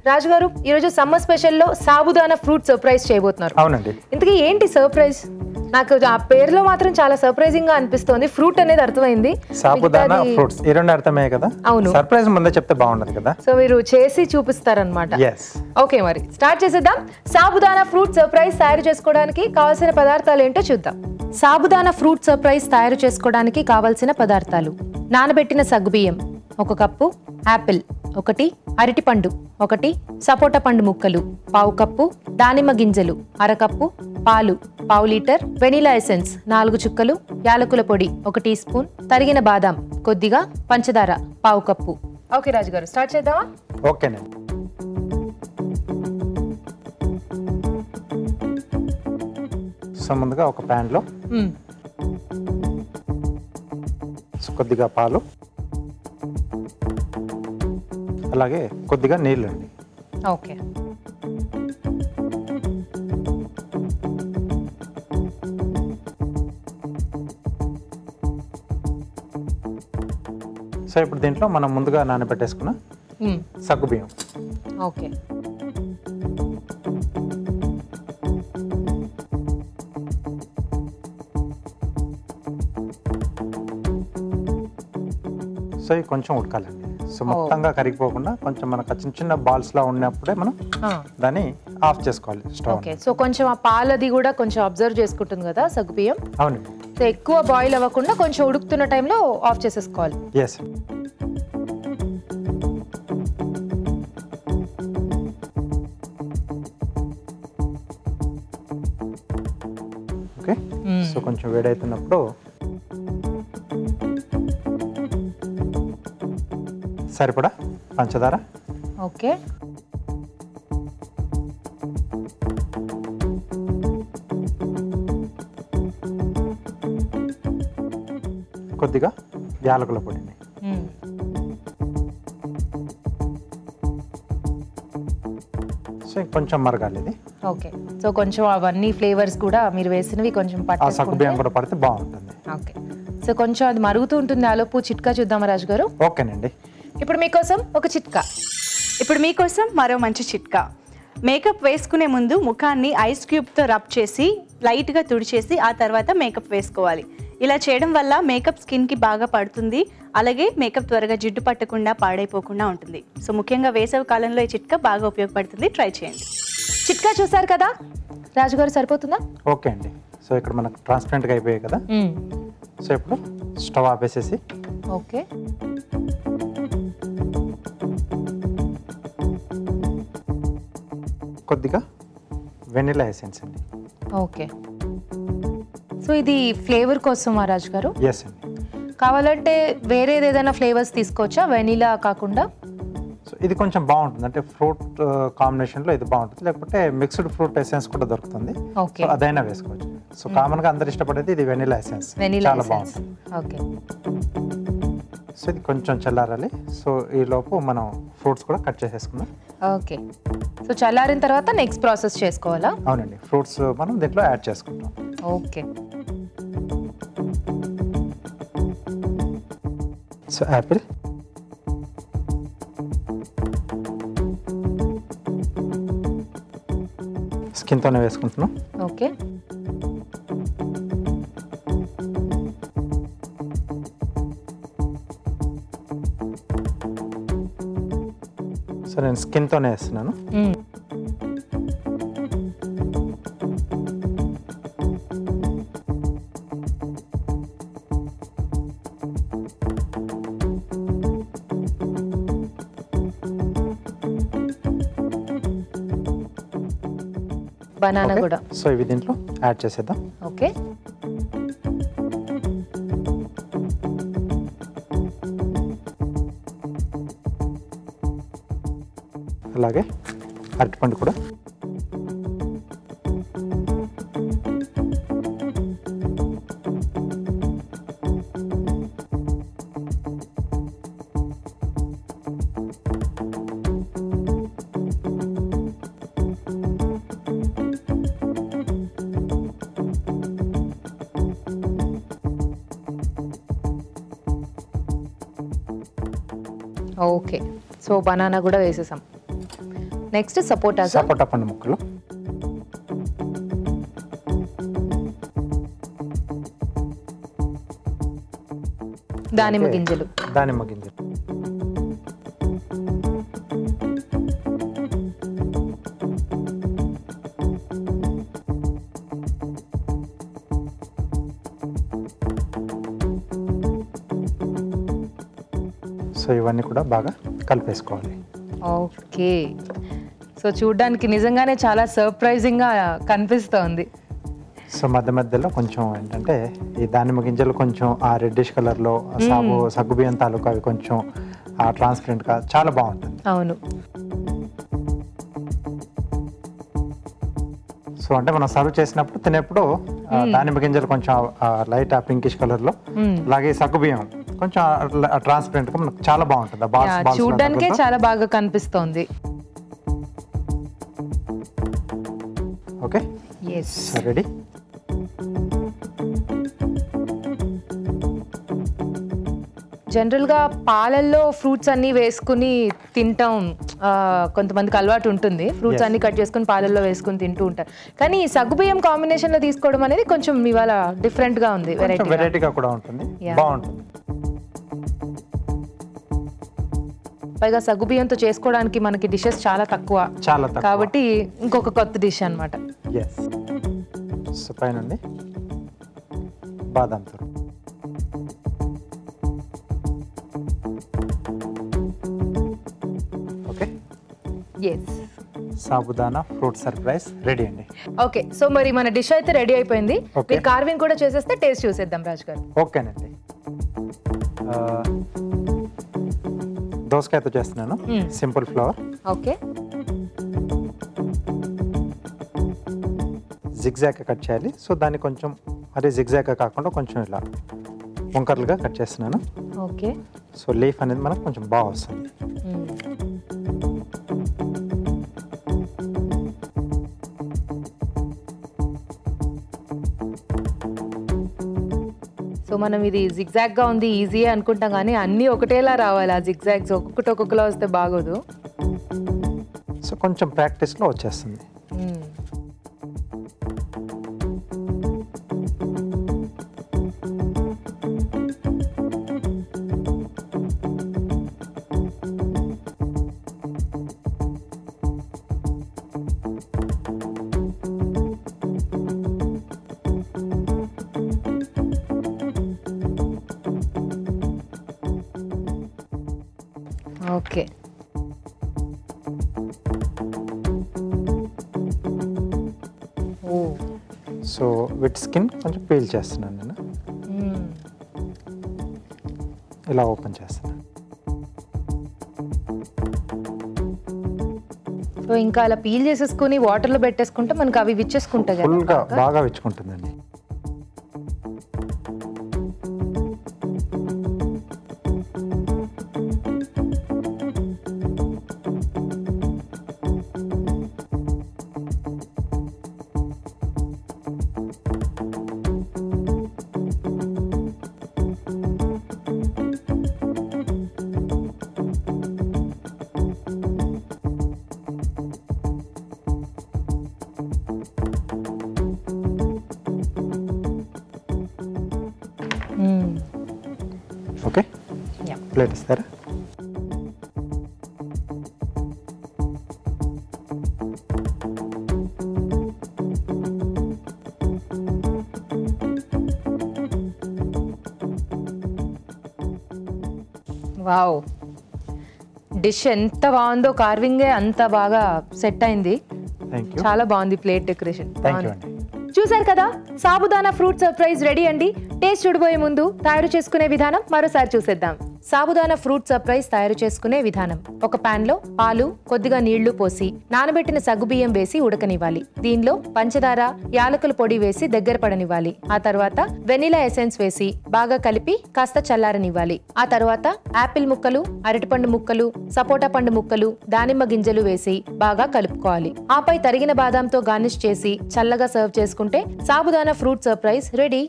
రాజు గారు ఈరోజు summer స్పెషల్లో sabudana fruit surprise చేయబోతున్నారు. అవునండి. ఇంతకీ ఏంటి సర్ప్రైజ్? నాకు ఆ పేరులో మాత్రం చాలా సర్ప్రైజింగ్ గా అనిపిస్తోంది. ఫ్రూట్ అనేది అర్థమైంది, సాబుదానా ఫ్రూట్స్ ఈ రెండు అర్థమే కదా. అవును, సర్ప్రైజ్ ముందే చెప్తే బాగుండదు కదా. సో మీరు చేసి చూపిస్తారనమాట. yes ఓకే, మరి స్టార్ట్ చేసేద్దాం. సాబుదానా ఫ్రూట్ సర్ప్రైజ్ తయారు చేసుకోవడానికి కావాల్సిన పదార్థాలు ఏంటో చూద్దాం. సాబుదానా ఫ్రూట్ సర్ప్రైజ్ తయారు చేసుకోవడానికి కావాల్సిన పదార్థాలు: నానబెట్టిన సగ్గుబియ్యం 1 కప్పు, యాపిల్ 1, అరటిపండు 1, సపోటా పండు ముక్కలు 1/2 కప్పు, దానిమ్మ గింజలు 1/2 కప్పు, పాలు 1/2 లీటర్, వెనిలా ఎసెన్స్ 4 చుక్కలు, యాలకుల పొడి 1 టీ స్పూన్, తరిగిన బాదాం కొద్దిగా, పంచదార 1/2 కప్పు. ఓకే రాజు గారు, స్టార్ట్ చేద్దామా? ఓకేనండి. సో ముందుగా ఒక ప్యాన్ లో కొద్దిగా పాలు, అలాగే కొద్దిగా నీళ్ళు అండి. ఓకే, సో ఇప్పుడు దీంట్లో మనం ముందుగా నానబెట్టేసుకున్న సగ్గుబియ్యం. ఓకే, సో ఇవి కొంచెం ఉడకాలండి. సో మొత్తంగా కరిగిపోకుండా కొంచెం మనకు చిన్న చిన్న బాల్స్ లా ఉన్నప్పుడే మనం దాన్ని ఆఫ్ చేసుకోవాలి స్టవ్. ఓకే, సో కొంచెం ఆ పాలది కూడా కొంచెం అబ్జర్వ్ చేసుకుంటుంది కదా సగ్గుబియ్యం. అవునండి. సో ఎక్కువ బాయిల్ అవ్వకుండా కొంచెం ఉడుకుతున్న టైంలో ఆఫ్ చేసేసుకోవాలి. ఎస్. ఓకే, సో కొంచెం వేడవుతున్నప్పుడు సరిపడా పంచదార, ఓకే, కొద్దిగా యాలకుల పొడిని, సో కొంచెం మరగాలి ఇది. ఓకే, సో కొంచెం అవన్నీ ఫ్లేవర్స్ కూడా మీరు వేసినవి కొంచెం ఆ సగ్గుబియ్యం కూడా పడితే బాగుంటుంది. ఓకే, సో కొంచెం అది మరుగుతూ ఉంటుంది. ఆలోపు చిట్కా చూద్దామా రాజు గారు? ఓకేనండి. ఇప్పుడు మీకోసం ఒక చిట్కా. ఇప్పుడు మీకోసం మరో మంచి చిట్కా. మేకప్ వేసుకునే ముందు ముఖాన్ని ఐస్ క్యూబ్తో రబ్ చేసి లైట్గా తుడిచేసి ఆ తర్వాత మేకప్ వేసుకోవాలి. ఇలా చేయడం వల్ల మేకప్ స్కిన్కి బాగా పడుతుంది, అలాగే మేకప్ త్వరగా జిడ్డు పట్టకుండా పాడైపోకుండా ఉంటుంది. సో ముఖ్యంగా వేసవి కాలంలో ఈ చిట్కా బాగా ఉపయోగపడుతుంది, ట్రై చేయండి. చిట్కా చూసారు కదా రాజుగారు, సరిపోతుందా? ఓకే అండి. సో ఇక్కడ మనకు ట్రాన్స్పరెంట్గా అయిపోయాయి కదా. సో ఇప్పుడు స్టవ్ ఆపేసేసి ఓకే, కొద్దిగా వెనిలా ఎసెన్స్ అండి. ఓకే, సో ఇది ఫ్లేవర్ కోసమా రాజు గారు? ఎస్ అండి. కావాలంటే వేరేది ఏదైనా ఫ్లేవర్స్ తీసుకోవచ్చా వెనీలా కాకుండా? సో ఇది కొంచెం బాగుంటుంది, అంటే ఫ్రూట్ కాంబినేషన్లో ఇది బాగుంటుంది. లేకపోతే మిక్స్డ్ ఫ్రూట్ ఎసెన్స్ కూడా దొరుకుతుంది, సో అదైనా వేసుకోవచ్చు. సో కామన్గా అందరు ఇష్టపడేది ఇది వెనిలా ఎసెన్స్, చాలా బాగుంటుంది. ఓకే, సో ఇది కొంచెం చల్లారాలి. సో ఈ లోపు మనం ఫ్రూట్స్ కూడా కట్ చేసేసుకుందాం. ఓకే, సో చల్లారిన తర్వాత నెక్స్ట్ ప్రాసెస్ చేసుకోవాలా? అవునండి, ఫ్రూట్స్ మనం దీంట్లో యాడ్ చేసుకుంటాం. ఓకే, సో యాపిల్, స్కిన్తోనే వేసుకుంటున్నాం. ఓకే, సో నేను స్కిన్తోనే వేస్తున్నాను. బనానా కూడా. సో ఇవి దీంట్లో యాడ్ చేసేద్దాం. ఓకే, అలాగే అరటిపండు కూడా. ఓకే, సో బనానా కూడా వేసేసాం. నెక్స్ట్ సపోటా సపోటా పండు ముక్కలు, దానిమ్మ గింజలు, దానిమ్మ గింజలు, సో ఇవన్నీ కూడా బాగా కలిపేసుకోవాలి. ఓకే, సో చూడడానికి నిజంగానే చాలా సర్ప్రైజింగ్గా కనిపిస్తోంది. సో మధ్య మధ్యలో కొంచెం ఏంటంటే ఈ దానిమ్మ గింజలు కొంచెం ఆ రెడ్డిష్ కలర్లో సగ్గుబియ్యం తాలూకా అవి కొంచెం ట్రాన్స్పరెంట్గా చాలా బాగుంటుంది. అవును. సో అంటే మనం సర్వ్ చేసినప్పుడు తినేప్పుడు దానిమ్మ గింజలు కొంచెం లైట్ పింకిష్ కలర్లో, అలాగే సగ్గుబియ్యం కొంచెం ట్రాన్స్పరెంట్ గా మనకు చాలా బాగుంటుంది. చూడడానికే చాలా బాగా కనిపిస్తోంది. Okay, ready. జనరల్గా పాలల్లో ఫ్రూట్స్ అన్ని వేసుకుని తింటాం, కొంతమందికి అలవాటు ఉంటుంది. ఫ్రూట్స్ అన్ని కట్ చేసుకుని పాలల్లో వేసుకుని తింటూ ఉంటారు. కానీ ఈ సగ్గుబియ్యం కాంబినేషన్ లో తీసుకోవడం అనేది కొంచెం ఇవాళ డిఫరెంట్ గా ఉంది, వెరైటీగా కూడా ఉంటుంది, బాగుంటుంది. పైగా సగ్గుబియ్యంతో చేసుకోవడానికి మనకి డిషెస్ చాలా తక్కువ కాబట్టి ఇంకొక కొత్త డిష్ అన్నమాట. పైనండి బాదం తురుము, okay, sabudana fruit surprise ready అండి. ఓకే, సో మరి మన డిష్ అయితే రెడీ అయిపోయింది. కార్వింగ్ కూడా చేసేస్తే టేస్ట్ చూసేద్దాం రాజు గారు. ఓకేనండి, దోసకాయతో చేస్తున్నాను, simple flower. Okay, zigzag cut చేయాలి. సో దాన్ని కొంచెం అదే జిగ్జాగ్ కాకుండా కొంచెం ఇలా వంకర్లుగా కట్ చేస్తున్నాను. ఓకే, సో లీఫ్ అనేది మనకు కొంచెం బాగా వస్తుంది. సో మనం ఇది జిగ్జాగ్ గా ఉంది, ఈజీ అనుకుంటాం కానీ అన్ని ఒకటేలా రావాలి. ఆ జిగ్జాగ్స్ ఒక్కొక్కటి ఒక్కొక్కలా వస్తే బాగోదు. సో కొంచెం ప్రాక్టీస్లో వచ్చేస్తుంది. ఓకే, సో విత్ స్కిన్ కొంచెం పీల్ చేస్తున్నాను నేను, ఇలా ఓపెన్ చేస్తున్నాను. సో ఇంకా అలా పీల్ చేసేసుకుని వాటర్లో పెట్టేసుకుంటే మనకి అవి విచ్చేసుకుంటాయి కదా, ఫుల్గా బాగా విచ్చుకుంటుందండి. ఓకే, ప్లేట్ ఇస్తారా? వావ్, డిష్ ఎంత బాగుందో, కార్వింగే అంత బాగా సెట్ అయింది. చాలా బాగుంది ప్లేట్ డెకరేషన్. చూసారు కదా, సాబుదానా ఫ్రూట్ సర్ప్రైజ్ రెడీ అండి. టేస్ట్ చూడబోయే ముందు తయారు చేసుకునే విధానం మరోసారి చూసేద్దాం. సాబుదానా ఫ్రూట్ సర్ప్రైజ్ తయారు చేసుకునే విధానం: ఒక పాన్ లో పాలు, కొద్దిగా నీళ్లు పోసి నానబెట్టిన సగ్గుబియ్యం వేసి ఉడకనివ్వాలి. దీనిలో పంచదార, యాలకుల పొడి వేసి దగ్గర పడనివ్వాలి. ఆ తర్వాత వెనిలా ఎసెన్స్ వేసి బాగా కలిపి కాస్త చల్లారనివ్వాలి. ఆ తర్వాత యాపిల్ ముక్కలు, అరటిపండు ముక్కలు, సపోటా పండు ముక్కలు, దానిమ్మ గింజలు వేసి బాగా కలుపుకోవాలి. ఆపై తరిగిన బాదాంతో గార్నిష్ చేసి చల్లగా సర్వ్ చేసుకుంటే సాబుదానా ఫ్రూట్ సర్ప్రైజ్ రెడీ.